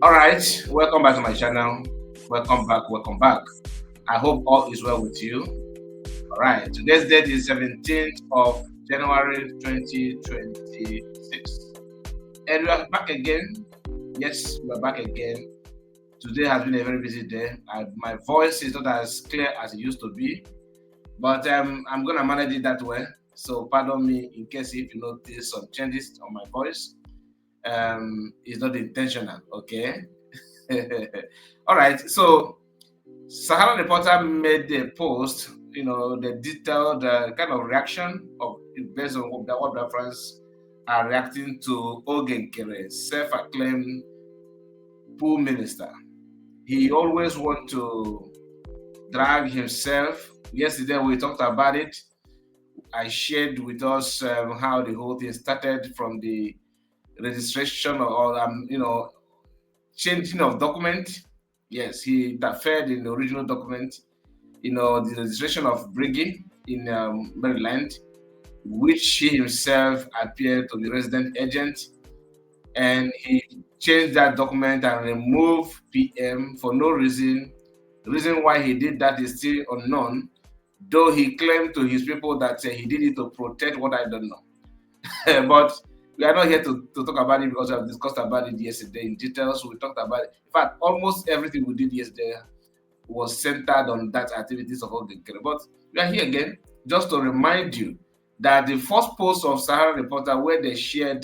All right, welcome back to my channel. Welcome back. I hope all is well with you. All right, today's date is 17th of January 2026. And we are back again. Yes, we are back again. Today has been a very busy day. My voice is not as clear as it used to be, but I'm going to manage it that way. So pardon me in case if you notice some changes on my voice. It's not intentional, okay? All right, so Sahara Reporter made a post, the detailed kind of reaction of based on what Biafrans are reacting to Nkere, self-acclaimed poor minister. He always want to drag himself. Yesterday we talked about it. I shared with us how the whole thing started from the registration or changing of document. Yes, he interfered in the original document, the registration of Briggy in Maryland, which he himself appeared to be resident agent, and he changed that document and removed PM for no reason. The reason why he did that is still unknown, though he claimed to his people that he did it to protect what I don't know. But we are not here to talk about it because we have discussed about it yesterday in details. We talked about it. In fact, almost everything we did yesterday was centered on that activities of Nkere. But we are here again just to remind you that the first post of Sahara Reporter where they shared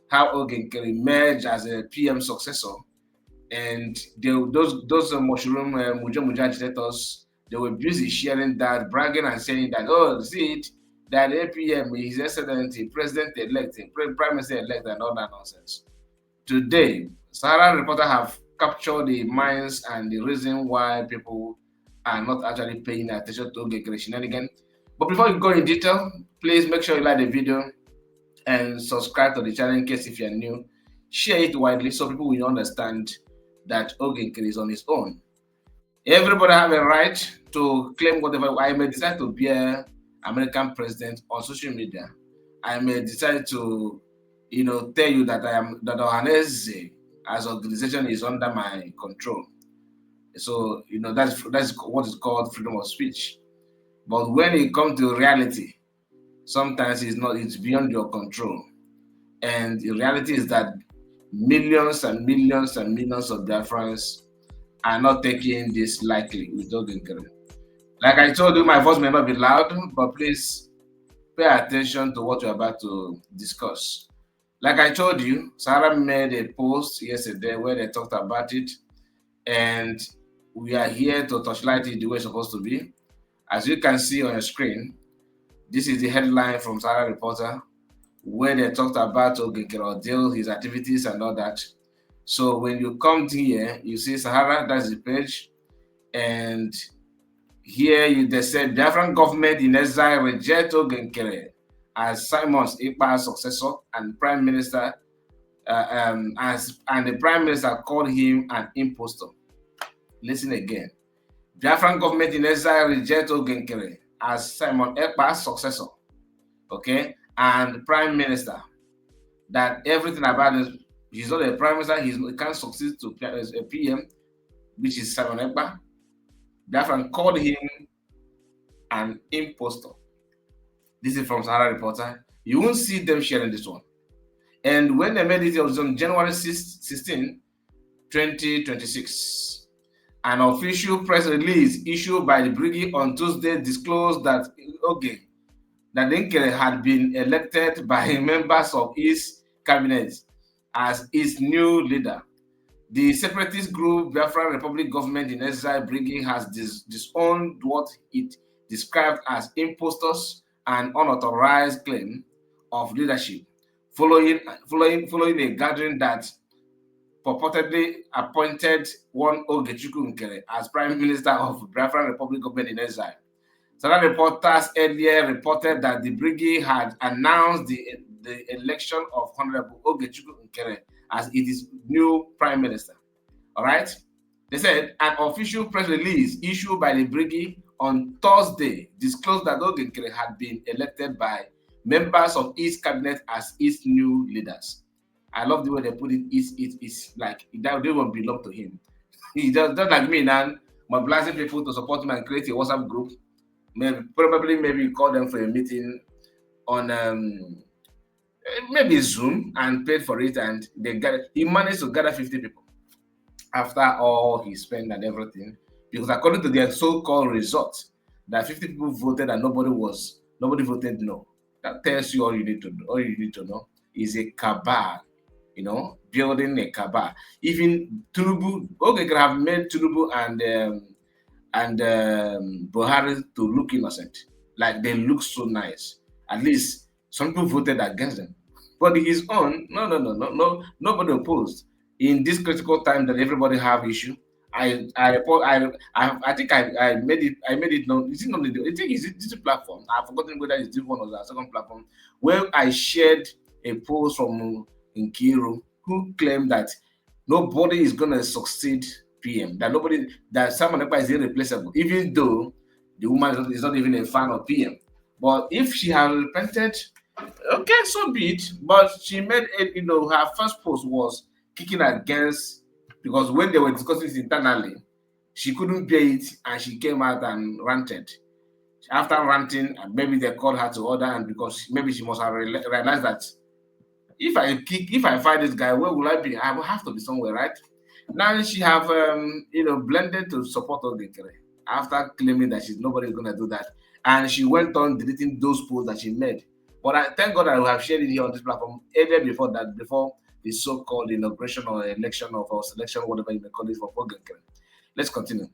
how Nkere emerged as a PM successor, and those mushroom Muja agitators, they were busy sharing that, bragging and saying that, oh, see it, that APM is His Excellency, President-elect, Prime Minister-elect, and all that nonsense. Today, Sahara Reporter have captured the minds and the reason why people are not actually paying attention to Nkere shenanigans. But before you go in detail, please make sure you like the video and subscribe to the channel in case if you're new. Share it widely so people will understand that Nkere is on his own. Everybody have a right to claim whatever. I may decide to be an American president on social media. I may decide to, tell you that Ohaneze as organization is under my control. So, that's what is called freedom of speech. But when it comes to reality, sometimes it's beyond your control. And the reality is that millions and millions and millions of Biafrans are not taking this lightly with Nkere. Like I told you, my voice may not be loud, but please pay attention to what we're about to discuss. Like I told you, Sahara made a post yesterday where they talked about it, and we are here to touchlight it the way it's supposed to be. As you can see on your screen, this is the headline from Sahara Reporter, where they talked about Nkere Ordeal, his activities and all that. So when you come here, you see Sahara, that's the page, and here they said Biafran government in exile reject Nkere as Simon Ekpa's successor and Prime Minister, and the Prime Minister called him an impostor. Listen again. Biafran government in exile reject Nkere as Simon Ekpa's successor, okay, and Prime Minister. That everything about it, he's not a Prime Minister, he can't succeed to a PM, which is Simon Ekpa. Biafran called him an impostor. This is from Sahara Reporter. You won't see them sharing this one. And when they made it was on January 16, 2026. An official press release issued by the Brigade on Tuesday disclosed that Nkere had been elected by members of his cabinet as its new leader. The separatist group Biafran Republic Government in Exile Brigade has disowned what it described as impostors and unauthorized claim of leadership, following a gathering that purportedly appointed one Ogechukwu Nkere as Prime Minister of Biafran Republic Government in Exile. Sahara Reporters earlier reported that the brigade had announced the election of Honorable Ogechukwu Nkere as it is new Prime Minister. All right? They said an official press release issued by the brigade on Thursday disclosed that Nkere had been elected by members of its cabinet as its new leaders. I love the way they put it. It's like that they won't belong to him. He just like me now, mobilizing people to support him and create a WhatsApp group. Maybe call them for a meeting on maybe Zoom and paid for it, and he managed to gather 50 people after all he spent and everything. Because according to their so-called results, that 50 people voted and nobody voted no. That tells you all you need to know is a cabal, building a cabal. Even Tinubu, okay, can have made Tinubu and Buhari to look innocent. Like they look so nice. At least some people voted against them. But his own, no, nobody opposed. In this critical time that everybody have issue, I think I made it known. Is it not? I think is it this platform? I've forgotten whether it's this one or the second platform where I shared a post from Nkere who claimed that nobody is gonna succeed PM. That Simon Ekpa is irreplaceable, even though the woman is not even a fan of PM. But if she had repented, okay, so be it. But she made it, her first post was kicking against, because when they were discussing it internally, she couldn't bear it and she came out and ranted. After ranting, maybe they called her to order, and because maybe she must have realized that if I find this guy, where will I be? I will have to be somewhere, right? Now she have blended to support Nkere after claiming that nobody's gonna do that, and she went on deleting those posts that she made. But I thank God I will have shared it here on this platform earlier before the so-called inauguration or election or selection, whatever you may call it, for Nkere. Let's continue.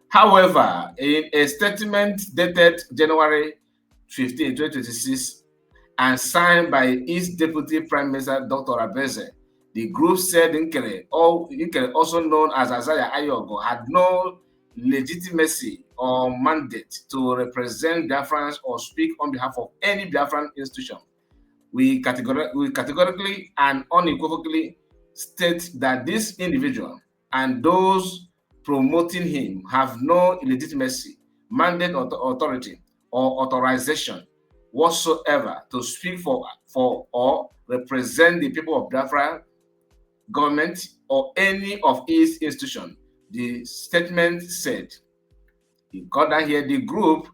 However, in a statement dated January 15, 2026, and signed by its Deputy Prime Minister Dr. Abeze, the group said Nkere, also known as Isaiah Ayogo, had no legitimacy or mandate to represent Biafrans or speak on behalf of any Biafran institution. We categorically and unequivocally state that this individual and those promoting him have no legitimacy, mandate, authority, or authorization whatsoever to speak for or represent the people of Biafra government or any of its institutions. The statement said. You got that here. The group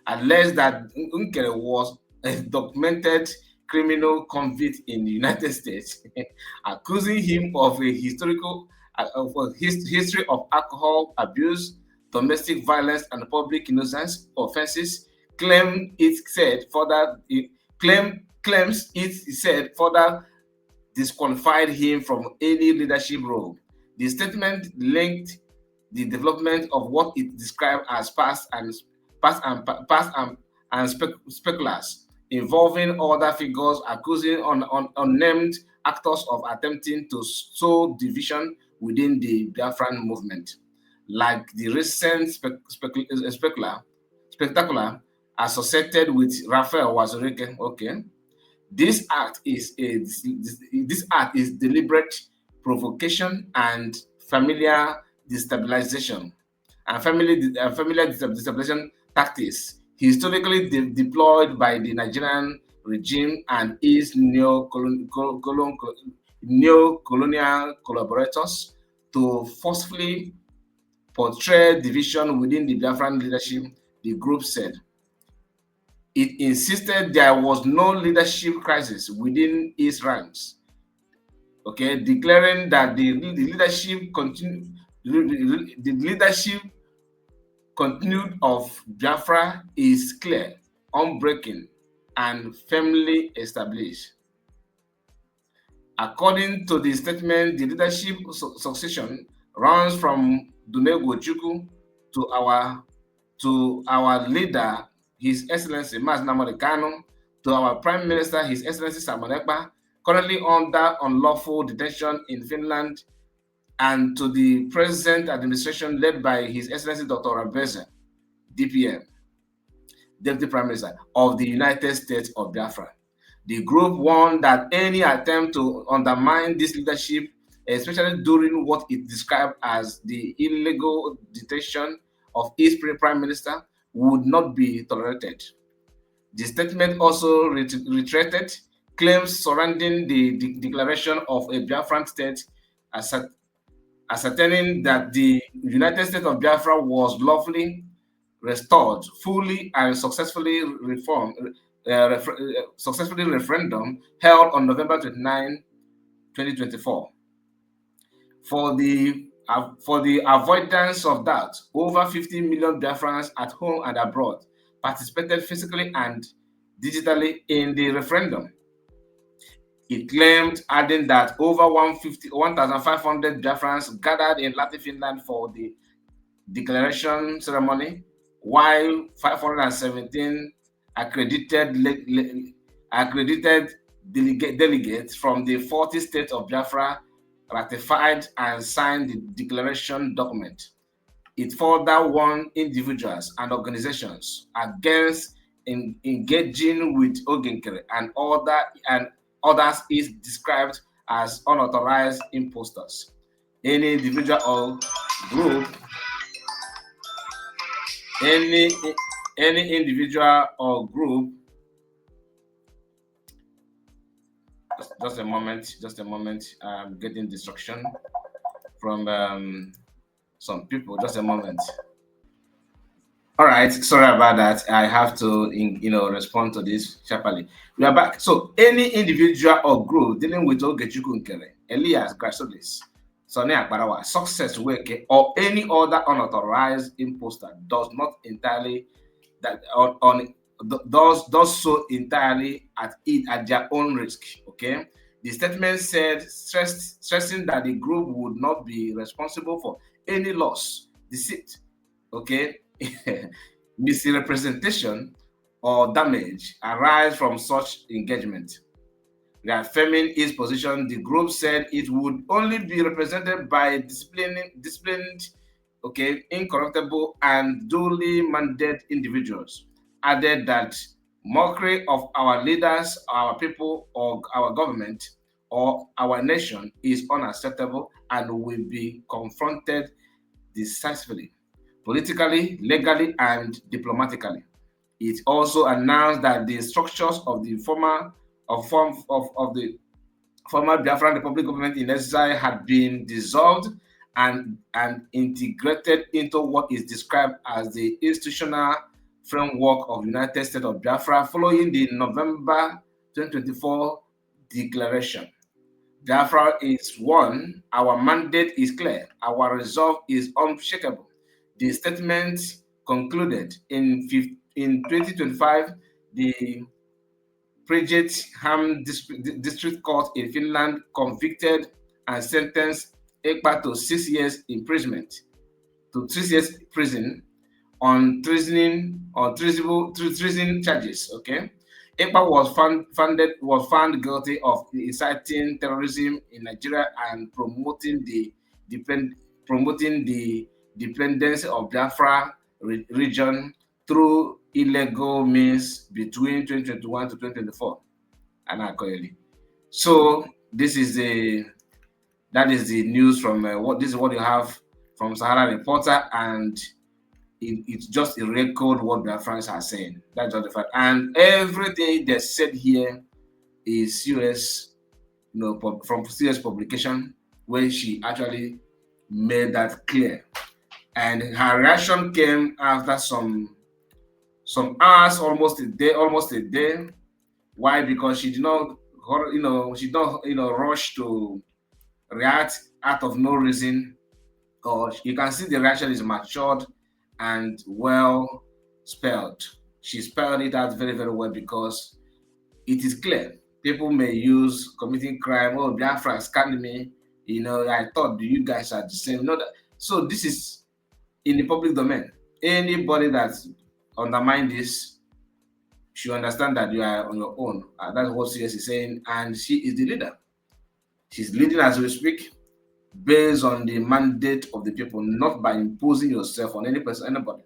alleged that Nkere was a documented criminal convict in the United States, accusing him of a history of alcohol abuse, domestic violence, and public nuisance offenses. Claims it said further disqualified him from any leadership role. The statement linked the development of what it described as past and speculars involving other figures, accusing unnamed actors of attempting to sow division within the Biafran movement, like the recent spectacular associated with Raphael Wazirike. Okay, this act is deliberate provocation and familiar destabilization and familiar destabilization tactics historically deployed by the Nigerian regime and its neo-colonial collaborators to forcefully portray division within the Biafran leadership. The group said it insisted there was no leadership crisis within its ranks. Okay, declaring that the leadership continued of Biafra is clear, unbreaking, and firmly established. According to the statement, the leadership succession runs from Dunego Chukwu to our leader, His Excellency Mas Nnamdi Kanu, to our Prime Minister, His Excellency Simon Ekpa, currently under unlawful detention in Finland, and to the present administration led by His Excellency Dr. Abeze, DPM, Deputy Prime Minister of the United States of Biafra. The group warned that any attempt to undermine this leadership, especially during what it described as the illegal detention of its Prime Minister, would not be tolerated. The statement also reiterated claims surrounding the declaration of a Biafran state, ascertaining that the United States of Biafra was lawfully restored, fully and successfully successfully referendum held on November 29, 2024. For the avoidance of doubt, over 50 million Biafrans at home and abroad participated physically and digitally in the referendum. It claimed, adding that over 1,500 Biafrans gathered in Latin Finland for the declaration ceremony, while 517 accredited delegates from the 40 states of Biafra ratified and signed the declaration document. It further warned individuals and organizations against engaging with Nkere and others is described as unauthorized impostors. Any individual or group, any individual or group. Just a moment. I'm getting distraction from some people. Just a moment. All right, sorry about that. I have to, respond to this sharply. We are back. So, any individual or group dealing with Ogechukwu Nkere, Elias Grasolis, Sonny Akbarawa, Success Weke, or any other unauthorized imposter does not entirely does so entirely at their own risk. Okay. The statement said, stressing that the group would not be responsible for any loss, deceit, okay, misrepresentation, or damage arise from such engagement. Reaffirming its position, the group said it would only be represented by disciplined, okay, incorruptible, and duly mandated individuals. Added that mockery of our leaders, our people, or our government, or our nation is unacceptable and will be confronted decisively, politically, legally, and diplomatically. It also announced that the structures of the former Biafran Republic government in exile had been dissolved and integrated into what is described as the institutional framework of United States of Biafra following the November 2024 declaration. Biafra is one, our mandate is clear, our resolve is unshakable. The statement concluded in 2025, the Ham District Court in Finland convicted and sentenced Ekpa to 6 years imprisonment, to 3 years prison on treason charges. Okay, Ekpa was found guilty of inciting terrorism in Nigeria and promoting the dependence of Biafra region through illegal means between 2021 to 2024. So that is the news from this is what you have from Sahara Reporter, and it's just a record what Biafrans are saying. That's just the fact. And everything they said here is serious, from serious publication where she actually made that clear. And her reaction came after some hours, almost a day. Why? Because she did not, rush to react out of no reason. Or you can see the reaction is matured and well spelled. She spelled it out very, very well because it is clear. People may use committing crime. Oh, Biafra scanned me. I thought you guys are the same. So this is in the public domain. Anybody that undermine this should understand that you are on your own. That's what CS is saying, and she is the leader. She's leading as we speak, based on the mandate of the people, not by imposing yourself on any person, anybody.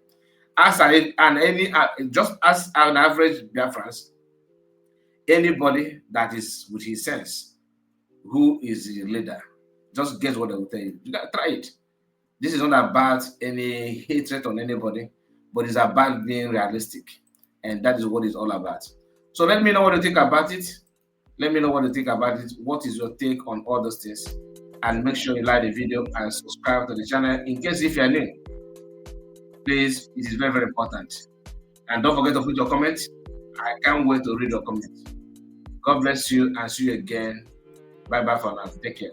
Just as an average Biafrans, anybody that is with his sense, who is the leader, just get what they will tell you. You gotta try it. This is not about any hatred on anybody, but it's about being realistic. And that is what it's all about. So let me know what you think about it. Let me know what you think about it. What is your take on all those things? And make sure you like the video and subscribe to the channel. In case if you're new, please, it is very, very important. And don't forget to put your comments. I can't wait to read your comments. God bless you and see you again. Bye bye for now. Take care.